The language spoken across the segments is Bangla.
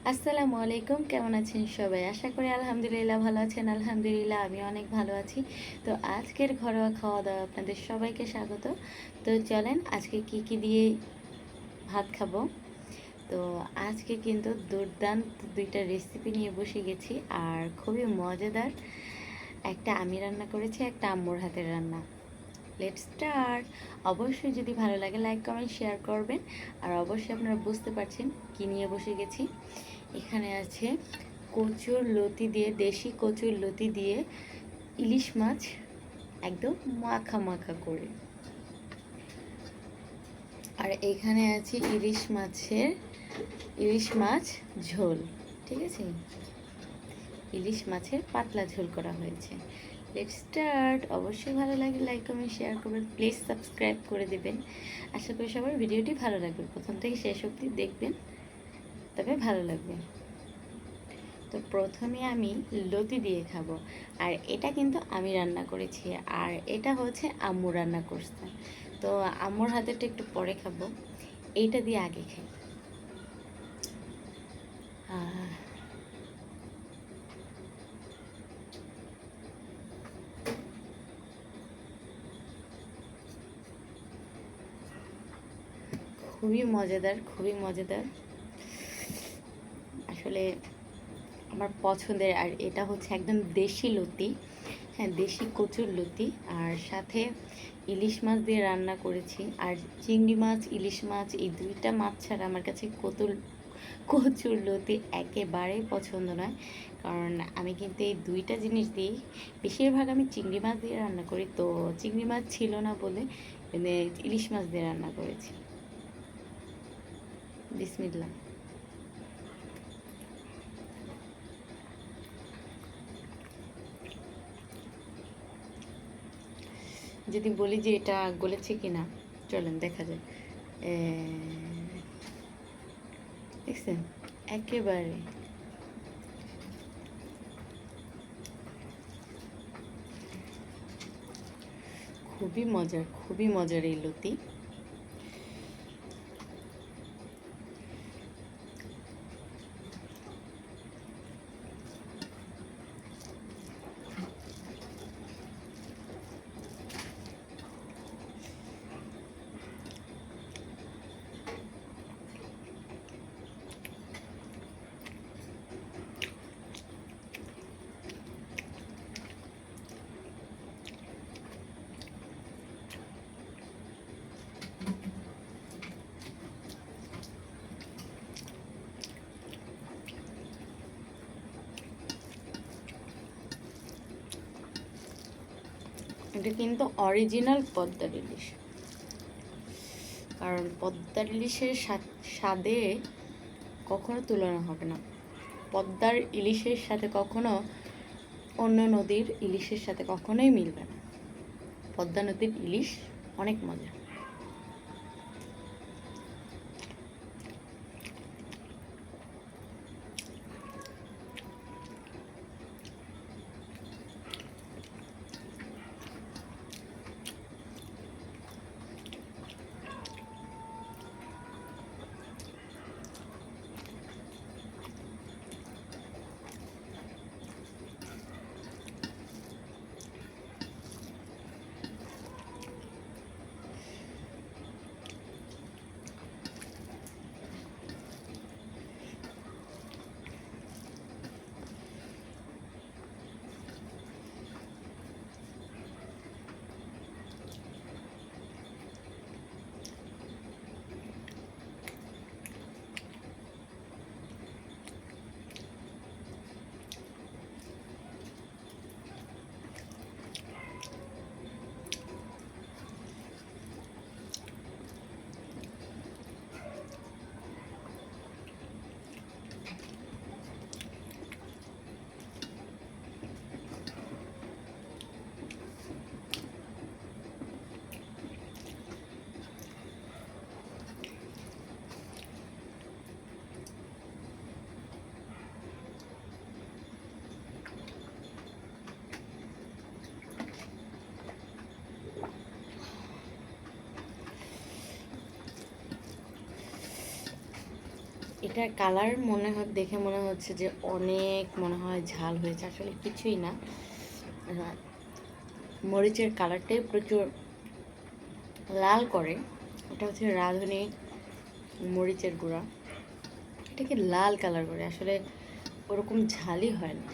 আসসালামু আলাইকুম, কেমন আছেন সবাই? আশা করি আলহামদুলিল্লাহ ভালো আছেন। আলহামদুলিল্লাহ আমি অনেক ভালো আছি। তো আজকের ঘরোয়া খাওয়া-দাওয়া আপনাদের সবাইকে স্বাগত। তো চলেন আজকে কি দিয়ে ভাত খাবো। তো আজকে কিন্তু দুর্দান্ত ২ টা রেসিপি নিয়ে বসে গেছি আর খুবই মজাদার। একটা আমি রান্না করেছি, একটা আম্মুর হাতের রান্না। Let's start. অবশ্যই যদি ভালো লাগে লাইক, কমেন্ট, শেয়ার করবেন। আর অবশ্যই আপনারা বুঝতে পারছেন কি নিয়ে বসে গেছি। এখানে আছে কচুর লতি দিয়ে, দেশি কচুর লতি দিয়ে ইলিশ মাছ একদম মাখা মাখা করে। আর এখানে আছে ইলিশ মাছ ঝোল। ঠিক আছে, ইলিশ মাছের পাতলা ঝোল করা হয়েছে। Let's start. অবশ্যই ভালো লাগে লাইক, কমেন্ট, শেয়ার করবেন। প্লিজ সাবস্ক্রাইব করে দেবেন। আশা করি সবার ভিডিওটি ভালো লাগবে, প্রথম থেকে শেষ অবধি দেখবেন, তবে ভালো লাগবে। তো প্রথমে আমি লতি দিয়ে খাবো। আর এটা কিন্তু আমি রান্না করেছি, আর এটা হচ্ছে আম্মু রান্না করছে। তো আম্মুর হাতেরটা একটু পরে খাবো, এইটা দিয়ে আগে খাই। খুবই মজাদার, খুবই মজাদার আসলে, আমার পছন্দের। আর এটা হচ্ছে একদম দেশি লতি, হ্যাঁ দেশি কচুর লতি। আর সাথে ইলিশ মাছ দিয়ে রান্না করেছি। আর চিংড়ি মাছ, ইলিশ মাছ, এই ২টা মাছ ছাড়া আমার কাছে কচুর লতি একেবারেই পছন্দ নয়। কারণ আমি কিন্তু এই ২টা জিনিস দিয়েই বেশিরভাগ আমি চিংড়ি মাছ দিয়ে রান্না করি। তো চিংড়ি মাছ ছিল না বলে মানে ইলিশ মাছ দিয়ে রান্না করেছি। বিসমিল্লাহ। যদি বলি যে এটা গলেছে কিনা, চলেন দেখা যায়। দেখছেন, একেবারে খুবই মজার, খুবই মজার এই লতি। এটা কিন্তু অরিজিনাল পদ্মার ইলিশ। কারণ পদ্মার ইলিশের স্বাদে কখনো তুলনা হবে না। পদ্মার ইলিশের সাথে কখনো অন্য নদীর ইলিশের সাথে কখনোই মিলবে না। পদ্মা নদীর ইলিশ অনেক মজা। এটার কালার দেখে মনে হচ্ছে যে অনেক মনে হয় ঝাল হয়েছে, আসলে কিছুই না। মরিচের কালারটাই প্রচুর লাল করে। এটা হচ্ছে রাঁধুনি মরিচের গুঁড়া, এটাকে লাল কালার করে, আসলে ওরকম ঝালই হয় না।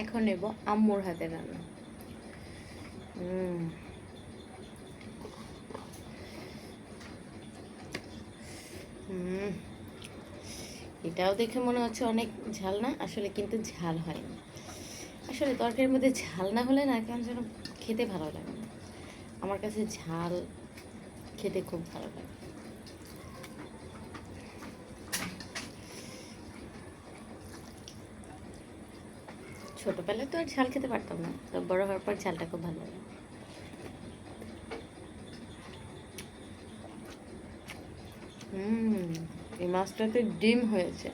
এখন নেব আম্মুর হাতে রান্না। এটাও দেখে মনে হচ্ছে অনেক ঝাল না, আসলে কিন্তু ঝাল হয়নি। আসলে তরকারির মধ্যে ঝাল না হলে না কেমন যেন খেতে ভালো লাগে না। আমার কাছে ঝাল খেতে খুব ভালো লাগে। ছোটবেলায় তো আর ঝাল খেতে পারতাম না, তো বড় হওয়ার পর ঝালটা খুব ভালো লাগে। এই মাছটাতে ডিম হয়েছে।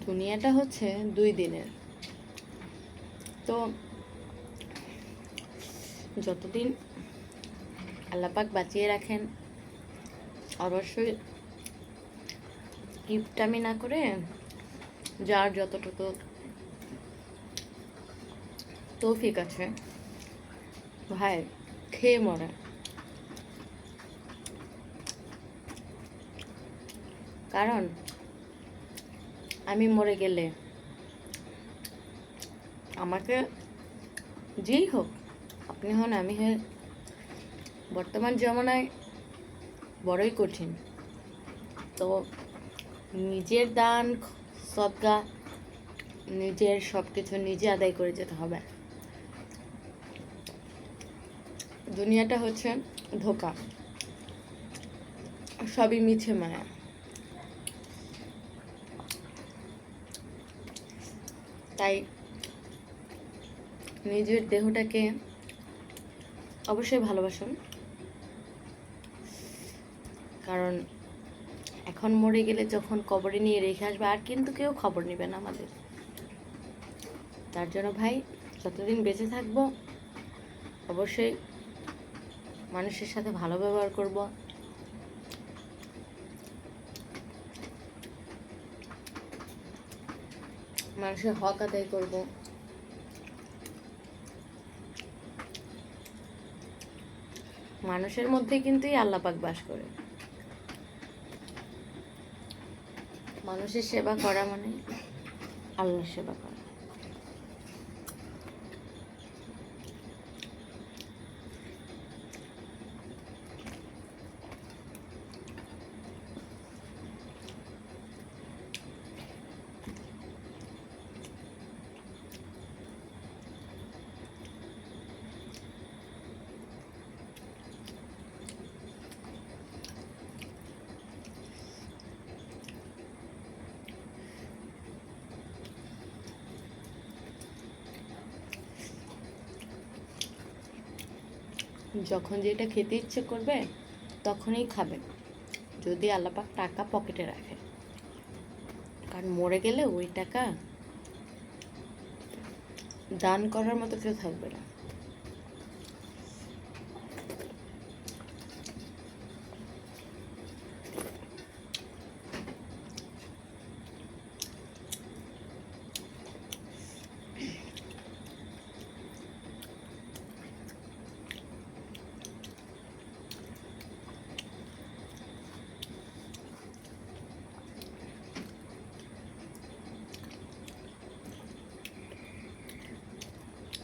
দুনিয়াটা হচ্ছে 2 দিনের, তো যতদিন আল্লাপাক বাঁচিয়ে রাখেন অবশ্যই কিপটামি না করে যার যতটুকু তৌফিক আছে ভাই খেয়ে মরে। কারণ আমি মরে গেলে আমাকে যেই হোক, আপনি হন আমি হয়ে, বর্তমান জমানায় বড়ই কঠিন। তো নিজের দান সদকা নিজের সব কিছু নিজে আদায় করে যেতে হবে। দুনিয়াটা হচ্ছে ধোঁকা, সবই মিছে মায়া। তাই নিজের দেহটাকে অবশ্যই ভালোবাসুন, কারণ এখন মরে গেলে যখন কবরে নিয়ে রেখে আসবে আর কিন্তু কেউ খবর নেবে না আমাদের। তার জন্য ভাই যতদিন বেঁচে থাকবো অবশ্যই মানুষের সাথে ভালো ব্যবহার করব, মানুষের হক আদায় করব। মানুষের মধ্যে কিন্তুই আল্লাহ পাক বাস করে। মানুষের সেবা করা মানে আল্লাহর সেবা করা। যখন যেটা খেতে ইচ্ছে করবে তখনই খাবেন, যদি আল্লাহ পাক টাকা পকেটে রাখে। কারণ মরে গেলে ওই টাকা দান করার মতো কেউ থাকবে না।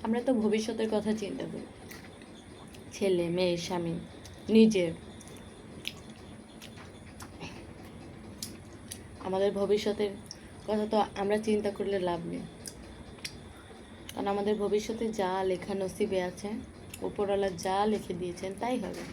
আমরা তো ভবিষ্যতের কথা চিন্তা করি, ছেলে মেয়ে স্বামী নিজের। আমাদের ভবিষ্যতের কথা তো আমরা চিন্তা করলে লাভ নেই, কারণ আমাদের ভবিষ্যতে যা লেখা নসিবে আছে, উপরওয়ালা যা লিখে দিয়েছেন তাই হবে।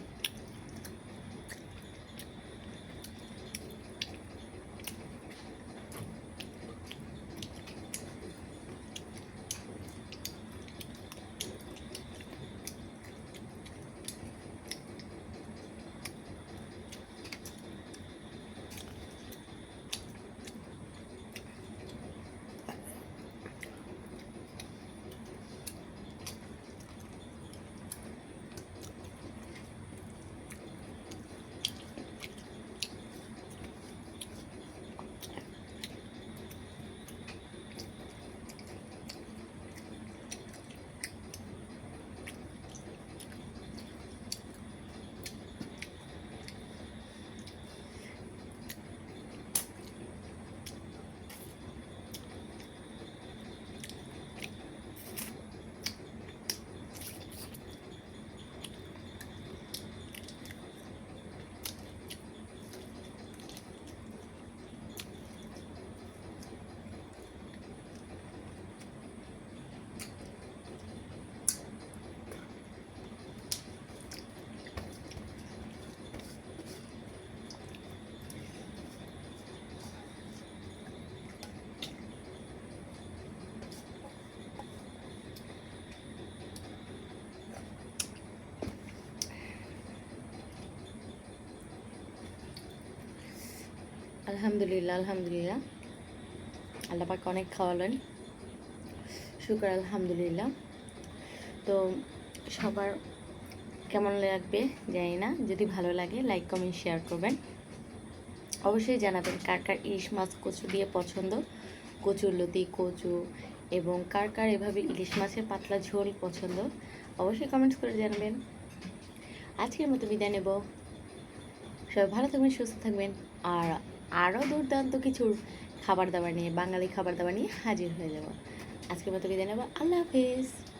আলহামদুলিল্লাহ, আলহামদুলিল্লাহ, আল্লাহ পাক অনেক খাওয়ালেন, শুকর আলহামদুলিল্লাহ। তো সবার কেমন লাগবে জানি না, যদি ভালো লাগে লাইক কমেন্ট শেয়ার করবেন, অবশ্যই জানাবেন কার কার ইলিশ মাছ কচু দিয়ে পছন্দ, কচুর লতি কচু, এবং কার কার এভাবে ইলিশ মাছের পাতলা ঝোল পছন্দ। অবশ্যই কমেন্টস করে জানাবেন। আজকের মতো বিদায় নেব। সবাই ভালো থাকবেন, সুস্থ থাকবেন। আর আরও দুর্দান্ত কিছু খাবার দাবার নিয়ে, বাঙালি খাবার দাবার নিয়ে হাজির হয়ে যাব। আজকের মতো বিদায় নেব। আল্লাহ হাফেজ।